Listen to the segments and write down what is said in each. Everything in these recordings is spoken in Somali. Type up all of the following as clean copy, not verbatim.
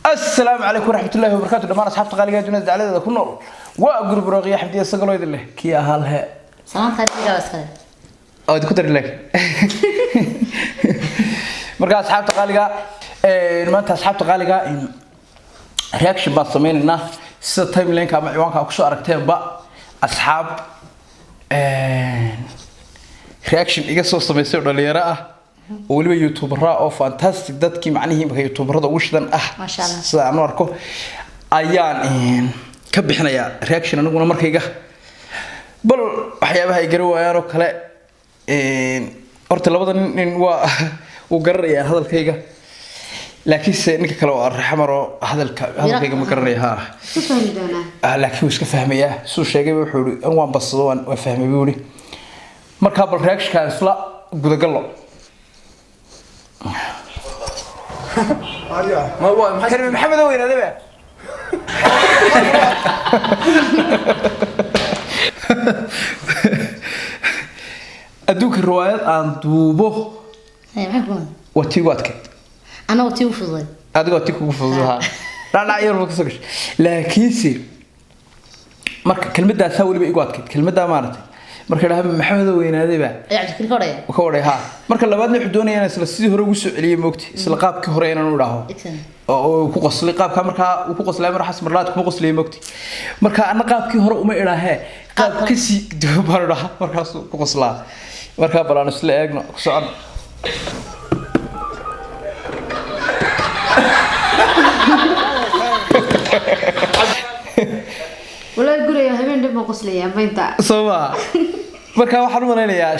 السلام عليكم ورحمة الله وبركاته دمان أصحاب تقاليد جنود على ذا كنور وأقول برقية حمدية سقلوا يدله كيا هالها سلام خير واسخر أو تكتر لك مركز أصحاب تقاليد ما أنت أصحاب تقاليد رياكشن باصمين الناس ستايم لينك مع عوانك أو كسر أركتين بقى أصحاب رياكشن إيجاسو سميسير اللي يراه ولي يوتيوبر أو فانتاستيك دتكي معنيه بقى يوتيوبر هذا وش ذن ما شاء الله سأنا أركو أيان كبحنا يا رياكشن أنا قلنا مركيجة بل حيابها يجروا يا روك هلا أرت لبضن وقرر يا هذا الكيجة لكن سنك كلو الرحمة هذا الكيجة مقرر ها تفهم دونا لكن وش كفهم يا سو شيء بيحولي أنا بصدوان وفهم بيقولي مركب الرياكشن كان سلا جود قلّو ما هو كريم محمد وين هذا بقى أدوك الروايات عن دوبه اي محبون واتي واتك انا وتي وفضل أدوك واتي وفضلها لا يرفق سكش لكن سير مرك كلمة ده ثوري بيقواتك كلمة ده مارتي marka dhahay maxamed weyn adeeba yaacid koraya ka waray ha marka labaadna wuxuu doonayay isla sidii hore ugu soo celiyay moogti isla qaabkii hore inaan u dhaho oo ku qoslay qaabka marka uu ku qoslay mar xas marlaad ku qoslay moogti marka ana qaabkii hore uma ilaahe qaabka si duubar dhaha markaas ku qoslaa marka balaan isla eegno ku socon ولا يقول يا هبين دم قصلي ما انت سوا marka waxaan u maleynayaa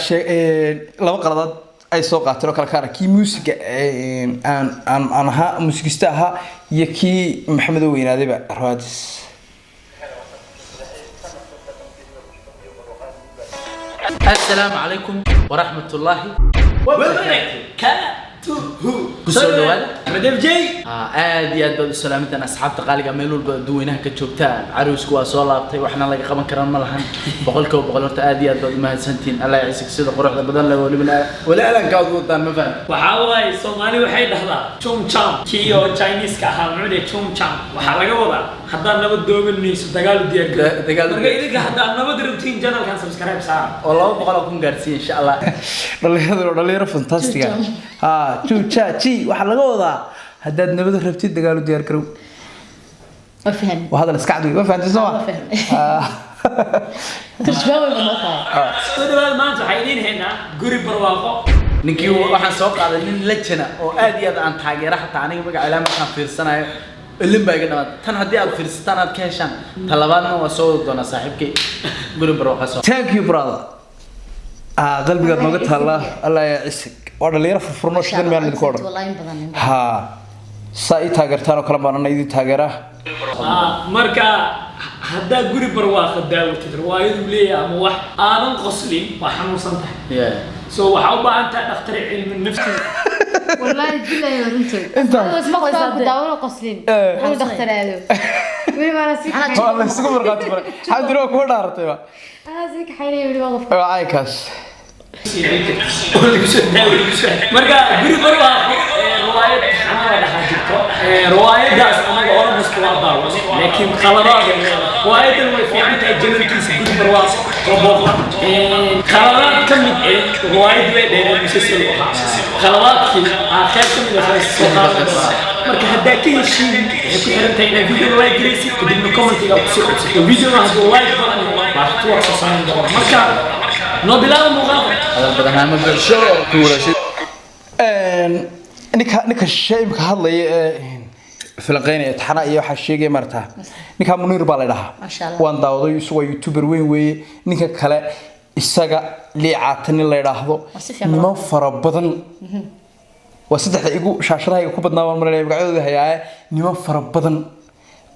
laba qalad ay soo qaateen oo kala kaara kii muusiga aan aha muusigista aha iyo kii maxamed weynaadeba raadis السلام عليكم ورحمة الله وبركاته كسر مدام جاي عادي أدب السلامة أنا أصحاب تقالي جميل بدوينها كتشوبتان عروس كوا صلاة وإحنا لقي قمن كرام ملحن بقولك وبقولت عادي أدب ما سنتين الله يعيسك سيد قروح بدل له ولا لا قاعد وطن ما فهم وحاوي صومالي وحيد هذا توم تشام كيو تشاينيز كهامعودة توم تشام وحلاقة وضع حتى نبض دوم الناس دجال ديار دجال مرجع إذا حتى نبض روتين جنرال كان سبسكرايب ساعة والله بقولكم قارسين إن شاء الله رلي فانتاستيك ها شو تشي وحلاقة وضع هداد نبض ربتي دجال ديار كرو وفهم وهذا الاسكعدو ما فهمت سوا وفهم تشبهوا بالنقطة ودول ما أنتوا حيدين هنا قريب برواقة ninkii waxaan soo qaaday nin lejana oo aad iyo aad aan taageero xataa aniga magac ilaama waxaan fiirsanayo ilin baa iga dhamaad tan haddii aad fiirsataan aad ka heshaan talabaadna waa soo doona saaxiibkay guri barwaaqo soo thank you brother qalbiga nooga taala Allah ya isig waa dhalinyaro furfurno shidan meel mid koodhan والله بدن ha saa taageertaan oo kala baanan idin taageera marka hadda guri barwaaqo daawatid riwaayadu leeyahay ama wax aanan qoslin waa xanuunsan tahay سو وحاول أنت أخترع علم النفس والله جل يا رنتو انت بس ما قصدك داول قصلين هو دكتور هذا وين ما نسيت والله سوق مرقات فرق حد روك ولا رتبه انا زيك حيلي ولي واقف عايكاس مرقا بري برواقو رواية أنا حاجتو رواية داس أنا أول مستوى داوس لكن خلابات رواية في عندها جنرال كيس بري برواقو وبوقا خلابات كم رواية بين المسلسل خلابات كي آخر كم الخلاص مركا هداكي شيء يكون حرمتها إلى فيديو رواية جريسي قدمنا كومنتي أو سوء الفيديو هذا لايك بعد توقف صحيح مركا نوبلا مغامرة هذا بدنا نعمل شو كورة شيء ninka sheemka hadlay filaqeynaya taxana iyo waxa sheegay martaa ninka Munir baa la dhahaa waan daawaday isagoo YouTuber weyn weeye ninka kale isaga liicaatan la yiraahdo nimo fara badan wasadexda igu shaashadaha ku badnaa waan maray magacooda hayaa nimo fara badan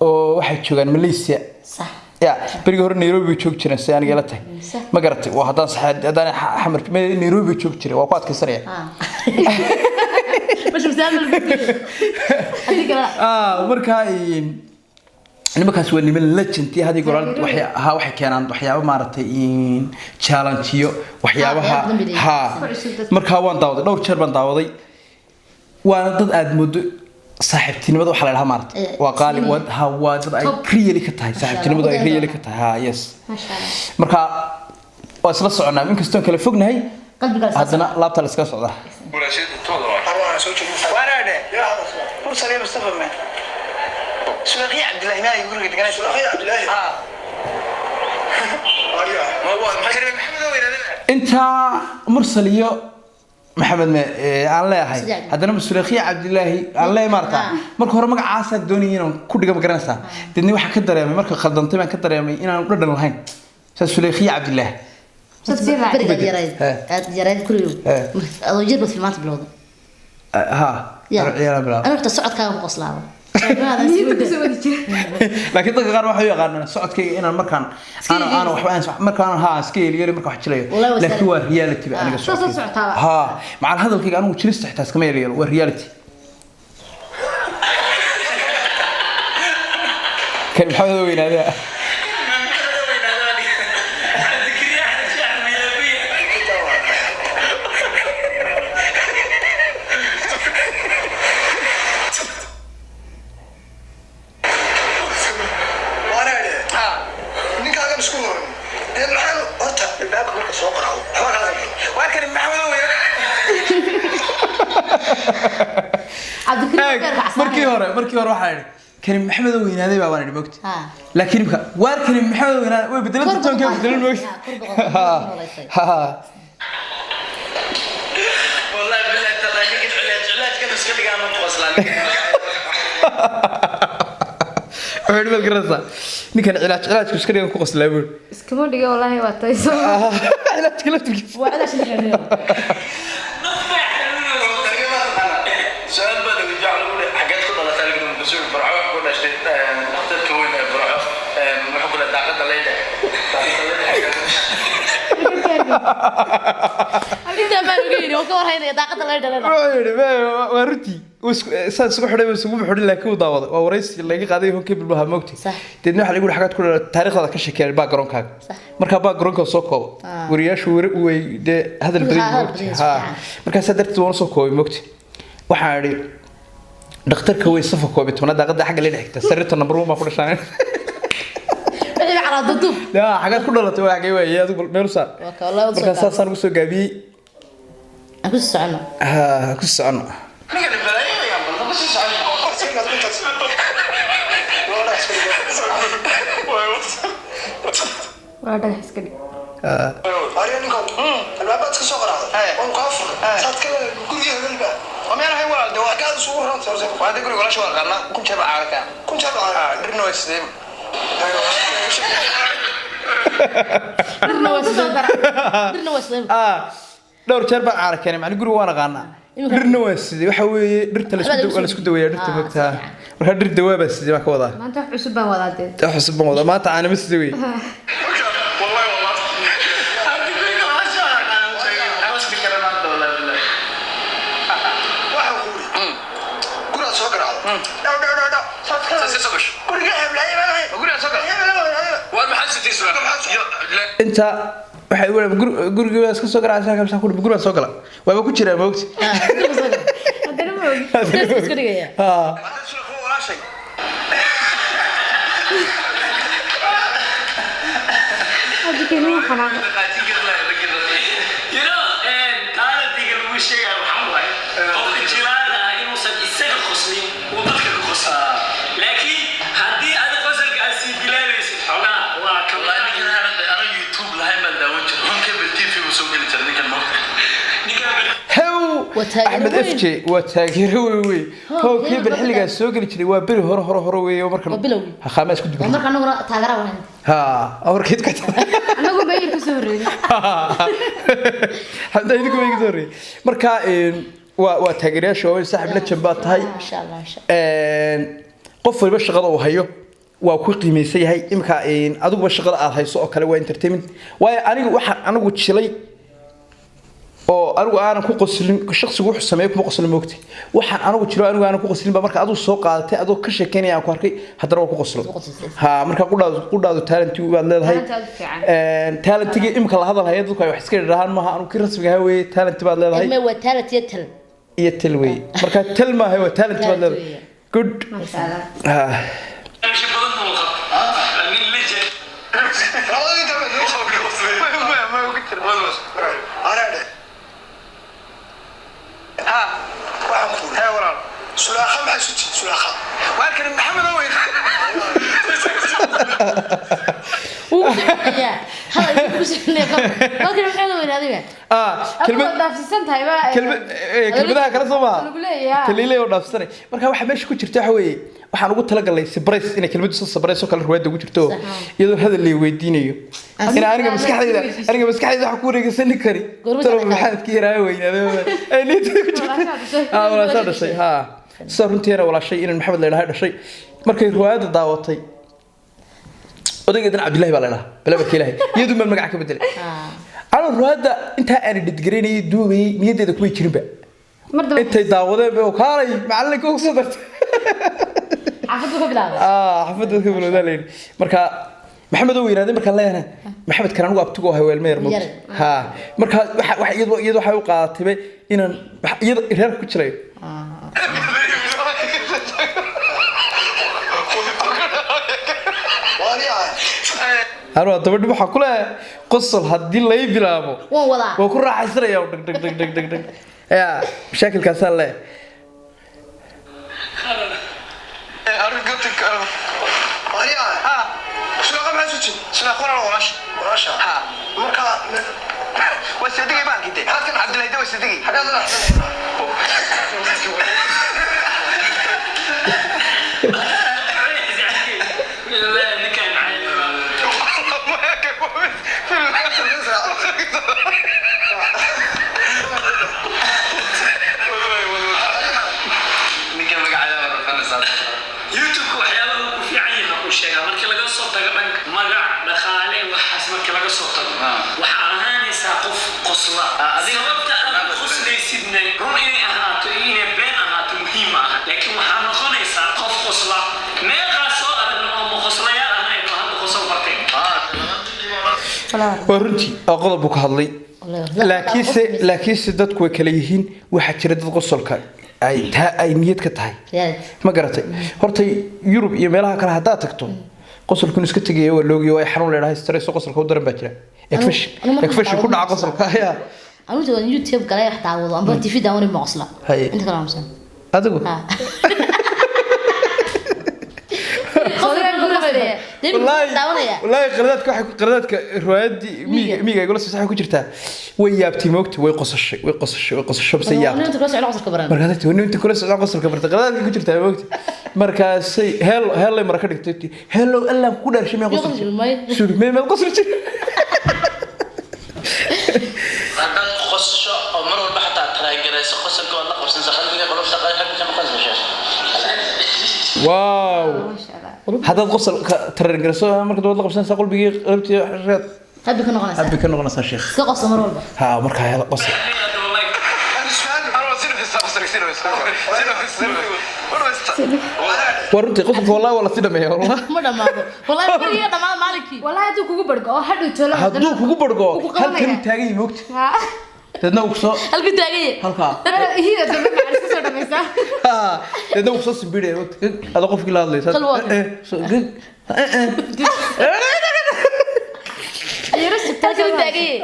oo waxay joogan Malaysia صح يا بري هور نيروبي joog jiray si aniga la tahay ma garatay waa hadan saxad hadan xamar nairobi joog jiray waa ku adkaysanaya مش مسامر هذيك marka nimankaas waa niman legend hadii goran waxay keenaan waxyaabo maartay challenge iyo waxyaabaha ha marka waan daawaday dhowr jeer baan daawaday waana dad aad muddo saaxiibtinimada waxa la dhahaa maartay waa qaali waa dad ay really ka tahay saaxiibtinimadu ay really ka tahay ha yes ما شاء الله marka waa isla soconaa in kastoo kala fognahay قلبي قال haddana laabta la iska socdaa مرسل مصطفى ما سلقي عبد الله هنا يقول لك سلقي عبد الله ما هو محمد وين inta mursal iyo maxamed ma aan leeyahay haddana masuuliyiin cabdilaahi aan leeyahay maarta marka hore magacaas aan doonayay inaan ku dhigo magaranaysa dadni waxa ka dareemay marka khaldantay baan ka dareemay inaan u dhadhan lahayn masuuliyiin cabdilaahi بريد جرايد كل يوم أو جربت في المات بلوضة ها يا بلا أنا رحت الصعد كان مقصلاوة laakiin dadka qaar waxay yaqaanaan socodkayga inaan markaan aan waxba markaan ha scale yari markaan wax jilayo laakiin waa reality ba aniga socodkayga ha macal hadalkayga anigu jilista xitaa iskama yeelayo waa reality kan maxaa weynaadaa markii hore waxa ay كريم محمد وينادي بابا أنا بوقت لكن بقى وار كريم محمد وينادي وبدلت التون كيف بدلت الوقت والله بالله ترى يجي علاج كذا سكلي قام مقصلا أهل بالقرصة نكن علاج كسكري قام مقصلا يقول اسكمون دقيقة والله واتايسو علاج كلفت وعد عشان الحمير سؤال بدو يجعلوا لي حاجات كلها لا تلقى من بسوق برعوه كلها شيء نقطة كوين برعوه محب كلها داقة الليلة أنت ما نقولي وكور هاي داقة الليلة ورتي سان سوق حدا وسوق حدا لكن وضاوض ورئيس اللي قاعد يهون كيف بالبها موتي تدنا حد يقول حاجات كلها تاريخ هذا كشكل الباك جراوند كاب مركب باك جراوند كسوكو ورياش وده هذا البريد موتي ها مركب سدرت ونسوكو موتي waxaan dhakhtarka way safar koobay toona daaqada xagga la dhigta sariirta number 1 ma ku dhashaan wixii ala dudub la xagga ku dhalatay waa xagay way adigu meel saar marka saasan ugu soo gaabiyay aku socono ku socono waa dhagax iska dhig أرينكم البابات كسوقرا ونقف صار كذا قريه بالبا وما أنا هاي ولا دوا كذا صورة وهذا يقول ولا شو قالنا كنت شبع على كنت شبع درنا وسلم درنا وسلم دور جربة على كلام يعني يقولوا وانا غانا درنا وسلم وحوي درت la isku daweeyaa dirta magtaa marka dir dawaa bas sidii ma ka wadaa maanta wax cusub baan wadaadeen wax cusub baan wadaa maanta aan ma sidii انت waxay guriga iska soo garaacay ka soo guriga soo gala waaba ku jira ma ogti hadana ma ogti iska dhigaya hadda keenu xanaaq أحمد إفجي وتاجر وي هو كيف الحلقة السوق اللي تري وبري هرو وي ومركن خامس كنت بقول مركن نقرأ تاجر وين ها أور كيد كنت أنا أقول بيجي كسوري حتى يدك بيجي كسوري مركا وتاجر شو سحب لك شبات هاي ما شاء الله ما شاء الله قفل بس شغله وهيو وكل قيمة هاي إمكا أدوك بس شغله هاي سوق كله وانترتينمنت وأنا واحد أنا قلت شلي oo anigu aan ku qoslin shakhsigu wuxuu sameeyay kuma qoslin moogtay waxaan anigu jiro anigu aan ku qoslin ba marka aad soo qaadatay aad ka sheekeynaya ku arkay haddana waa ku qoslo ha marka qudhaadu talent waad leedahay talentiga imka la hadal hay'ad ay wax iska dhirahan ma aha anigu ki rasmiga ah way talent baad leedahay ma waa talent iyo tal way marka tal ma aha waa talent baad leedahay good سلاخة مع ستي سلاخة ولكن محمد وين kelmadaha kala soo maaha kaliilay oo dhaafsanay marka waxa meesha ku jirta waxa weeye waxaan ugu talagalay surprise inay kelmadu soo surprise oo kala ruwaayada ugu jirto iyadoo hadal la weydiinayo ina aniga maskaxdayda waxa ku wareegsan kari talo maxaad ka yaraa weynaado ay niinta ku jirta wala soo dhashay soo runtiina wala shay in maxamed leeyahay dhashay markay ruwaayada daawatay odaygeedan Cabdullaahi baa leeyahay balaba kiilaahay iyadu ma magac ka bedelay ana ruwaayada inta aan dhidgareynay duubay niyadeeda kuma jirinba intay daawadeen oo kaalay macallinka ugu soo dartay xafadu ka bilaabay xafadu ka bilaabay marka maxamed oo weynaaday marka leeyana maxamed kan anigu abtigo ahay weel meer mood marka waxa iyadu waxa u qaadatay inaan iyadu reer ku jiray أنا أتمنى بحكله قصة هدي اللي يبلامو وكل راح يصير يا دق دق دق دق دق يا بشكل كسل له أرجوك ماريا شو قام هالشيء شو أخونا وراش مركا وسيدي ما كده هذا عبد الله ده وسيدي هذا ورنتي أقول بك هذلي لكن سدد كوي كليهين وحكي ردد قصلك أي نيت كتاي ما قرأتي هرتي يوروب يميلها كره داتكتو قصل كنوس كتجي واللوجي ويحرون لها ستريس وقصل كودر بكرة يكفش كنا عقصل كهيا أنا تو يوتيوب كلا يحتاج أنا بدي في داوني مواصلة أنت كلام سن هذا هو والله قرداتك الروايات ميجا يقول لك صح كجرتها ويابتي موقت ويقصش بس ياب أنت كلاس على عصر كبران مركزتي وأنت كلاس على عصر كبرت قرداتك كجرتها موقت مركز هلا مركزك تبتي هلا إلا كل شيء ما يقصش شو ما يقصش قصش أو مرة بحث ترى جريس قصة قال لك بس نزخل بيجا قلوب سقاي حب كم قصة واو هذا القصة ترى جريسو مرة دول لك بس نسقول بيجي قلبتي حريت حبي كنا قناص الشيخ قصة مرة ها مرة هذا قصة ورنتي قصة والله ولا تدمي والله والله كل يوم ما مالكي والله هدوك كوكو برجو هدو تلا هدوك كوكو برجو هل كان تاجي موقت تدنا وقصة هل كنت تاجي هلكا هي تبي معرفة صورة ميسا تدنا وقصة سبيرة وقت هذا قف كلا الله يرس تاجي تاجي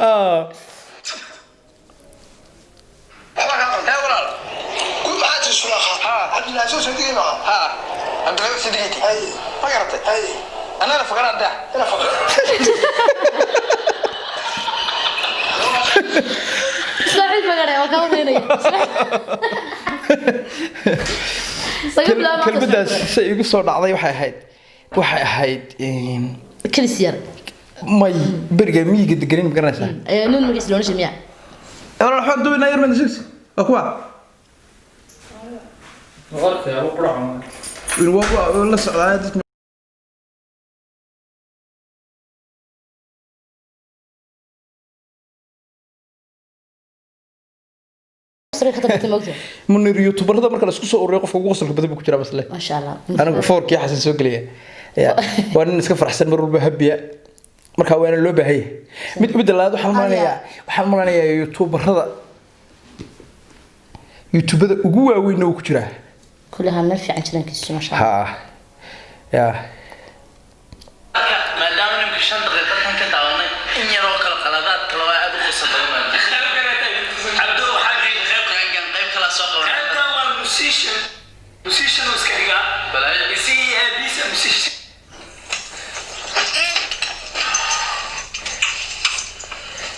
عبد الله شو صديقي معه عبد الله صديقتي ما قرأت أنا فقرات ده أنا فقرات صحيح فقرات وكم هنا كلمة شيء يقصون عضي وحيد كريسير ماي برجع ميجي تقرين بقرنسة نون مجلس لون جميع أنا راح أدوي ناير من سكس أقوى غلط يا أبو قرعة ولا سعادة من اليوتيوبر هذا مركز كوسو أوريقه فوق وصل كبده بكتير بس له ما شاء الله أنا فورك يا حسن سوقليه وأنا نسكف أحسن مرة بهبية مركز وين اللي بهي بدل هذا وحمرنا يا يوتيوبر هذا يوتيوبر وجوا وينو كتير كلها من في عن كيس ما شاء الله ها يا ما دام نمك شن دقيقة كان كدعونا إن يروح كل قلادات كل واحد قصة بما عبدو حاجة غير كان قيب كلا سوق هذا هو الموسيشن وسكريجا بلا يسي بيس موسيشن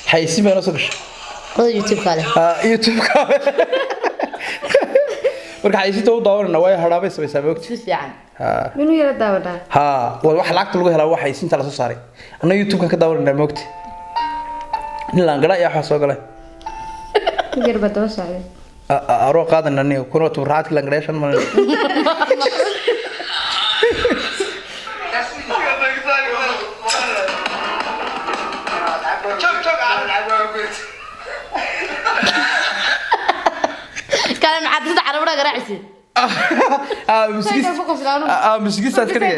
حيسي ما نصبش هذا يوتيوب كله يوتيوب كامل marka xaysiinta u daawanayna way haraabay sabaysaa moogta في fiican minuu yara daawadaa ha wax lacagta lagu helaa waxa xaysiinta la soo saaray anna youtube-kan ka daawanayna moogta nin laan gala waxa soo galay yar baa daba socday aro qaadan anni kuna tuuraad laan gareeshan ma كان معدد عربنا قراعسي مسكين ساكريه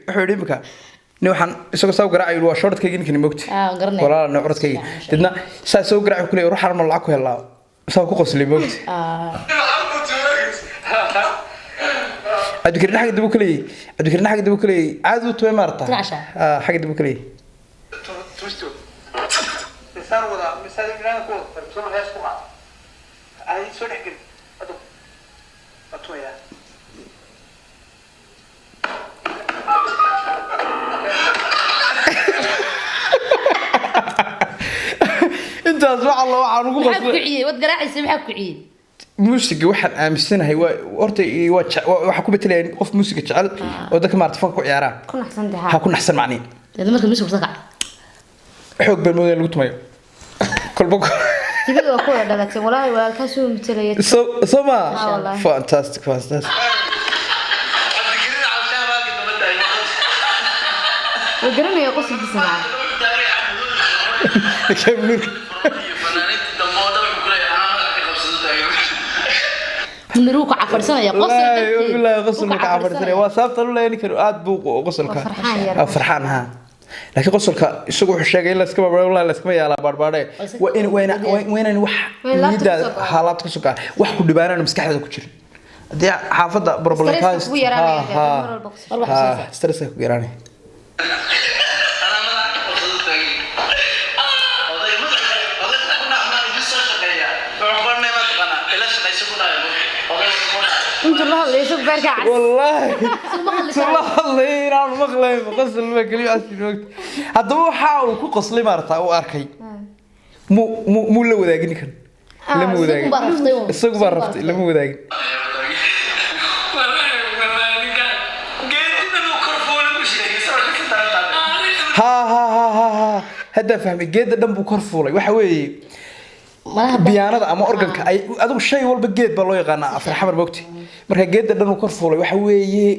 وحيري مكان ni waxaan isagoo soo garaacay waa shortkayga ninkan moogti garanay walaal nooradkayga dadna saa soo garaacay kulay ruuxan ma lacag ku helaa soo ku qoslay moogti adkirna xaq dib u kaleey aad u tooy maarta xaq dib u kaleey tusto misal wada misal inaan ku soo hees ku qaa ay soo dhigin adu atoya intaas waxa Allah waxaan ugu qasbay maxaa ku wad garaacaysa maxaa ku ciid muusiga waxaan aaminsanahay waa horta waxa ku betelayaan qof muusiga jecel oo dadka maarta fanka ku ciyaaraan ku naxsantahay ha ku naxsan macni lama marka muusiga soo kac xoog bal mooyaan lagu tumayo kolba dibadda waa ku wada dhalatay walaahi walaalkaas uu matalaya soma fantastic وقرنا يقصد السماعة. كمل. مروك عفرسنا يا قصر. لا قصر عفرسنا وصابت له يعني كانوا أدبوا قصرك. فرحان ها. لكن قصرك يسوق الشيء إلا سكما ولا لا سكما يلا باربارة. وين وح يدا حالات قصرك وح كل بارنا مسكحة كتير. دي حافظة بربلكاز. سترسك ويراني. انت الله اللي يسوق بركة عسل والله والله انا مقلي قصل ما كلي عسل وقت هذا هو حاول كو قصلي مارتا او اركي مو لا وداغني كان لما وداغ السوق برفتي لما وداغ ها هذا فهمي جيد دم بو كرفولي waxa weeye biyaanada ama organka ay adigu shay walba geed ba loo yaqaan afar xamar moogti marka geedda dhan uu kor fuulay waxa weeye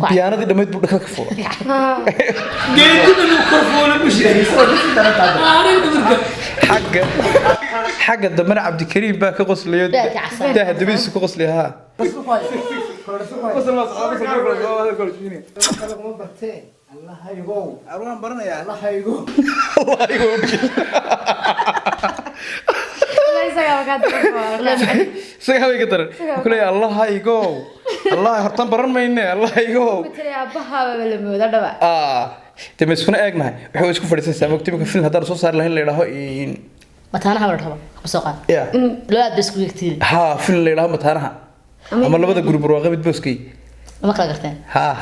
biyaanada dhameed buu dhaka ka fuulay geedda dhan uu kor fuulay bushay xagga damar Cabdi Kariim baa ka qoslayo daa dabiis ku qoslayaa الله هيغو أروان برنا الله هيغو الله هيغو لا يسقى وقت سقى كتر كل يا الله هيغو الله هرتان برن ما إنه الله هيغو بتري أبها ولا مودا دبا تمسكنا أجمع بحوي اسكو فريسة سامك تبي كفيل هذا رسول صار لهن ليله إن متانها ولا طبعا بسوقان يا لا بسكوي كتير ها فيل ليله متانها أما لو بدك جروب رواقب بسكي ما كلا قرتين ها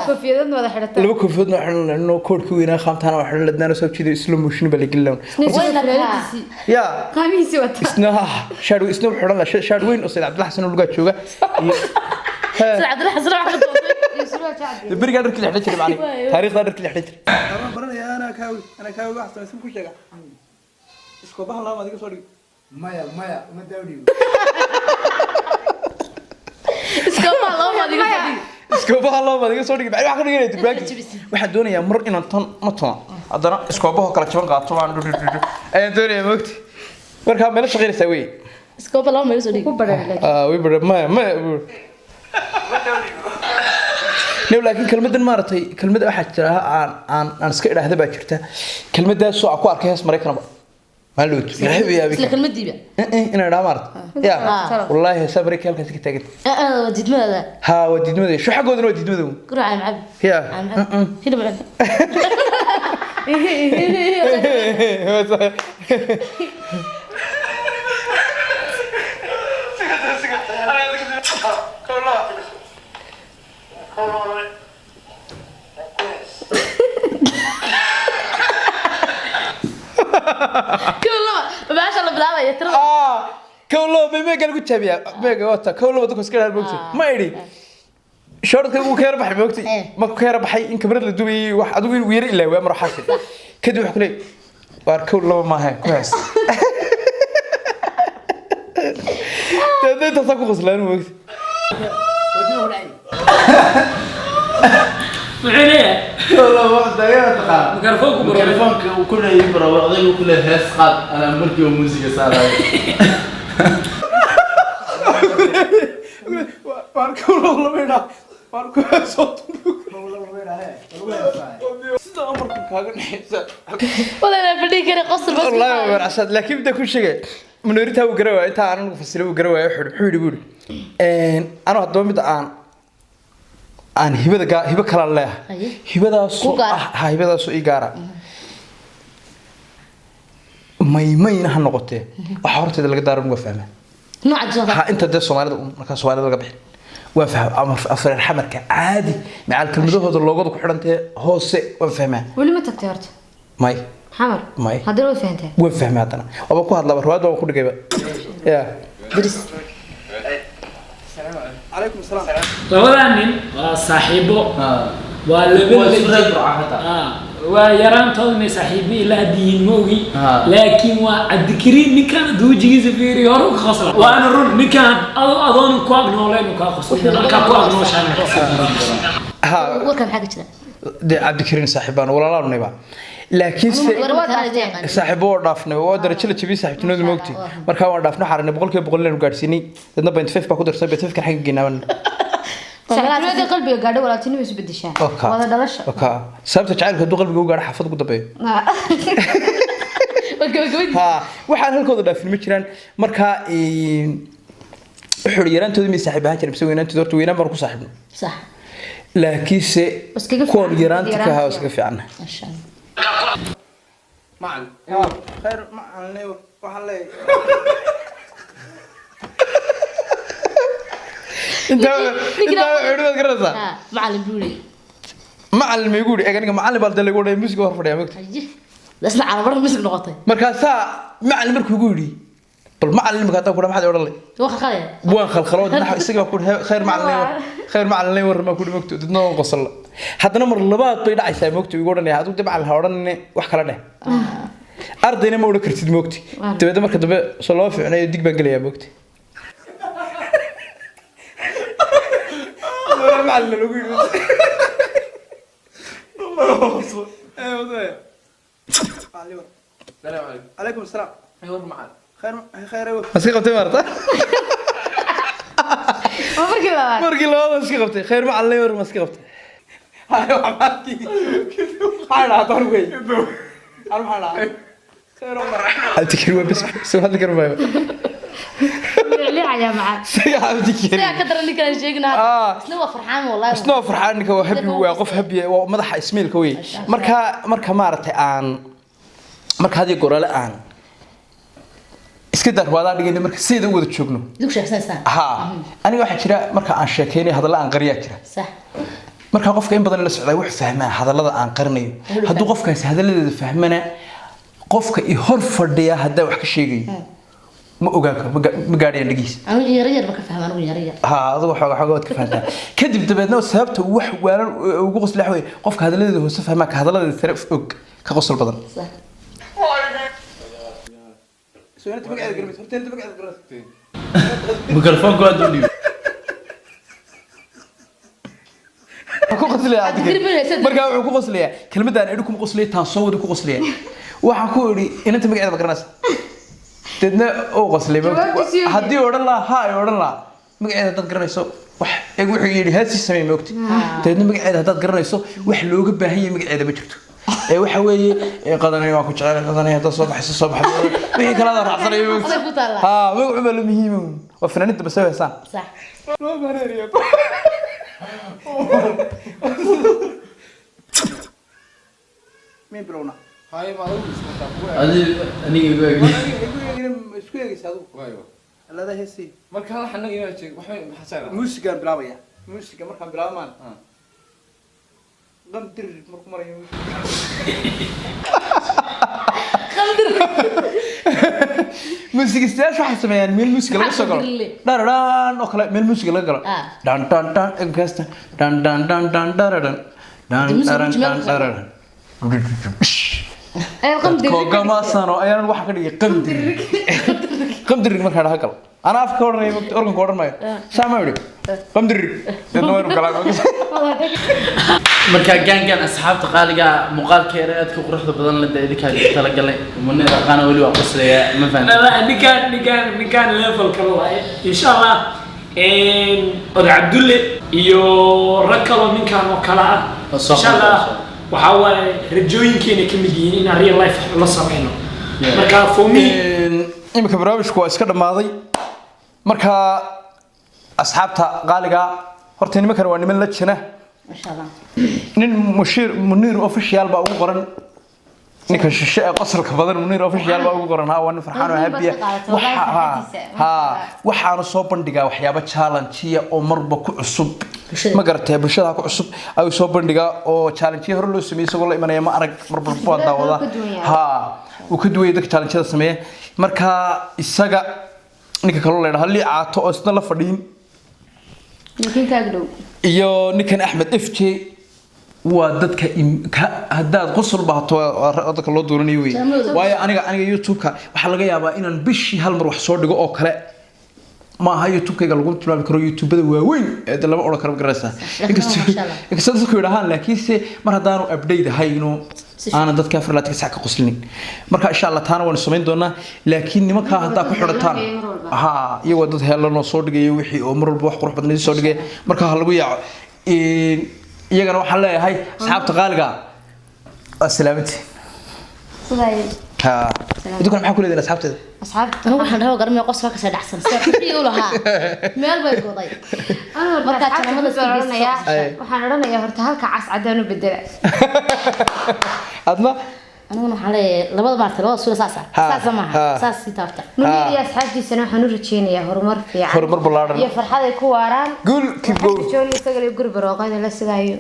كوفيدنا ولا حرتين لو كوفيدنا إحنا إنه كود كوينا خامتنا وإحنا لدنا نسوي كذا إسلام مشين بالجلون يا قميصي وات إسنا شادو إسنا حرنا شادوين أصير عبد الحسن ولقى شوقة عبد الحسن راح برجع درك اللي حدث معي تاريخ درك اللي حدث أروان برنا يا أنا كاوي واحد اسمه كل شيء إسكو بحلا ما ديك صوري مايا ما داودي iskoobaha loo madiga soo dhigay waxa ka dhigay dibaaga waxa doonaya mar inaan tan ma tan hadana iskoobaha kala jaban qaato aan ayaan doonaya moogti marka meel shaqeynaysa way iskoobaha loo madiga soo dhigay ku badan way badan ma laakiin kelmadan maartay kelmad waxa jira aan iska idhaahda baa jirta kelmadaas oo ku arkay hees Mareykanba مالوت يحب يا بك isla kalmadiiba انا دامرت يا والله صبرك كلك سكت تاجد وديد ماذا ها وديد مدى شو حقود وديد مدى قرع على معب يا هنا معب كله ما شاء الله بلا يا ترى كولو بميجا قلت تبيا ميجا وقتها كولو بدك اسكر هالبوكسي ما يدري شورتك uu ka yar baxay moogtay ma ku yar baxay in kabrad la dubay wax adigu weer ilaa waa mar xasil kadib wax kale war kowlo ma aha ku hays تدي تساق خسلان وقت معينة والله واحد يا تقال ميكروفونك وكل يبرا وعضي وكل هاس قاد انا مركي وموسيقى صار باركو والله ما باركو صوت ولا انا بدي كده قصر بس والله ما عشان لكن بدك كل شيء من وريتها وقراوا انت انا فصله وقراوا يحد حول يقول انا هدو مid aan hiba kala leeyahay hibadaas oo igaara maymayna ha noqotee waxa horteeda laga daaran uga fahmaa nooc jooga ha inta de Soomaalida laga bixin waa faham ama afar xamarka caadi macal kelmadahooda loogada ku xidhantay hoose waa fahmaa wali ma tagtay horta may xamar may hadana way fahantay waa fahmaa hadana waba ku hadlaba ruwaad waa ku dhigayba ya diris عليكم السلام لبدان صاحبه ويران تودني صاحبي لا دين موغي لكن والذكرين نكان دوجي زفيري هروك خسر وانا رون نكان اظن كواغ نولين وكا خسر كواغ نوشان ها وكم حاجه كده دي عبد الكريم صاحبان ولا لا نيبا لكن صاحبو dhaafnay oo darajo la jabiyay saaxiibtinooda moogtay marka waan dhaafno xarnay boqolkiiba boqol leen gaarsiinay dadna 0.5 ba ku darsay 0.5 kan xaga geenawan saaxiibada qalbiga gaadho walaaltinimo is bedeshaa wada dhalasho okay sababta jacaylka duu qalbiga u gaadho xafad ugu dambeeyo ha waxaan halkooda dhaafin ma jiraan marka wuxuu yaraantooda mi saaxiibaha jiray bisoo weynaantooda horta weynaan baan ku saaxiibno صح laakiin se koon yaraantii ka hawo iska fiican ما شاء الله معلم خير معلم وحلي انت عدوك قرصه معلم بيقولي معلم يقول انا معلم بالد اللي يقول موسيقى هور فديا مقت بس على بر مسك نقطه markaasa macallin markuu ugu yiri bal macallimka taa ku maxad oran waa khalkhal waan khalkhalood isaga ku khayr macallin war ma ku dhigto dadna oo qosol haddana mar labaad bay dhacaysaa moogto igu oranay haduu dib macallin oran wax kala dheh ardayna ma oran kartid moogti dabada marka dambe soo loo fiicnay dig baan galayaa moogti معلم لو يقول السلام عليكم السلام ايوه معاك خير مسكي قبتي مرتا مركي لا مسكي قبتي خير معلم ور مسكي قبتي هاي وحماكي حالا طرقي انا حالا خير مرحبا تكروا بس سو هذا كربايو ليه يا معاك سيعبدي كريم سيا كدر اللي كان شيغنا اسنو فرحان والله اسنو فرحان ninka waa habi waa qof habi waa madaxa ismiilka way marka maartay aan marka hadii gorale aan iska dar wada dhigay marka sida wada joogno dug sheekaysan ha aniga waxa jira marka aan sheekeynay hadalla aan qariya jira صح marka qofka in badan la socday wax fahmaa hadallada aan qarinayo haduu qofkaasi hadalladeeda fahmana qofka i hor fadhiya hadaa wax ka sheegayo ما أوجاك ما قاعد يندقيس. أنا يرير بك فهم أنا يرير. ها هذا حاجة كفاية. كذب تبدنا وسبت وح وأنا وقص لحوي قف هذا اللي هو سفه معك هذا اللي ثرف أوج كقص البدن. صح. سو أنت بقعد قربت هرتين أنت بقعد قربت. ميكروفون قاعد يقول ku qosliya marka wuxuu ku qosliya kelmadaan idinku ku qosliya taan soo wada ku qosliya waxa ku iri inta magaceeda ma garanaysa dadna oo qosliya hadii oran la ha ay oran la magaceeda dad garanayso wax wuxuu yiri haasi samee moogti dadna magaceeda dad garanayso wax looga baahan yahay magaceeda ma jirto waxa weeye qadanay waa ku jecel qadanay hada soo baxay wixii kala raacsanay ha wuxuu bal muhiim oo fanaanada bas heesaan صح loo bareeriyo مين برونا هاي ما هو isku eegaysaa وايو allada heesi marka hal xanaga inaa jeeg waxa maxaa saaran muusiga bilaabaya muusiga markaan bilaabmaan qamdir markuu marayo muusiga istaashu waxa sameeyaan meel muusiga laga soo galo dharaan oo kale meel muusiga laga galo dan dan dan egasta dan dan dan dan daradan dan dan daradan كوجا سانو أيان واحد كذي قمدر مرة هذا كلا أنا أفكر إني أوركم كورن ماي سامع بدي قمدر تنوير كلام marka gaangan asxaabta qaaliga muuqaalka yareed ku quruxda badan la deedika tala galay munir aqana wali waa qosleeya ma fahantay nikan level kale waaye insha Allah oday Abdulle iyo rakalo ninkan oo kala ah insha Allah waxa waaye rajooyinkeena ka mid yihiin in real life la sameeyno marka for me imika barnaamijku waa iska dhamaaday marka asxaabta qaaliga horta nimankan waa niman la jina ما شاء الله nin munir official ba ugu qoran ninka shishe ee qosolka badan munir official ba ugu qoran ha waan farxaan oo habiya waxaan soo bandhigaa waxyaabo challenge oo marba ku cusub ma garatay bulshada ku cusub ay soo bandhigaa oo challenge hore loo sameeyay isagoo la imanaya ma arag marba waa daawada uu ka duway dadka challenge sameeyay marka isaga ninka kale leeyahay li caato oo isna la fadhiin ninkan taagdow iyo ninkan Ahmed FJ waa dadka hadaad qosol baato dadka loo dooranayo way waayo aniga YouTube-ka waxa laga yaabaa inaan bishii hal mar wax soo dhigo oo kale ma aha YouTube-kayga lagu tilmaami karo YouTube-da waaweyn ee lama oran karo garaysa inkastoo dadku yiraahdaan laakiinse mar hadaan update hayno ana dadka farlaadka sax ka qoslin marka insha Allah taana waan sameyn doonaa laakiin nimanka hadaa ku xidhataan iyago dad heelano soo dhigay wixii oo mar walba wax qurux badan soo dhigay marka lagu yaaco iyagana waxa leeyahay asxaabta qaaliga asalaamti siday idinku maxaa ku leedahay asxaabteeda أنا waxaan dhaho garmay qosfa ka sadhaxsan sidii u lahaa meel bay goday marka tanamada waxaan oranayaa horta halka cas cadaan u bedela adna أنا waxaan leeyahay labada maartay labada suula saas ma saas si taafta munir iyo asxaabtiisana waxaan u rajeynayaa horumar fiican horumar ballaaran iyo farxad ay ku waaraan guul keep going jooni isaga iyo gurbar oo qeyda la sidaayo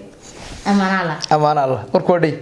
amaana Allah amaana Allah warkoodii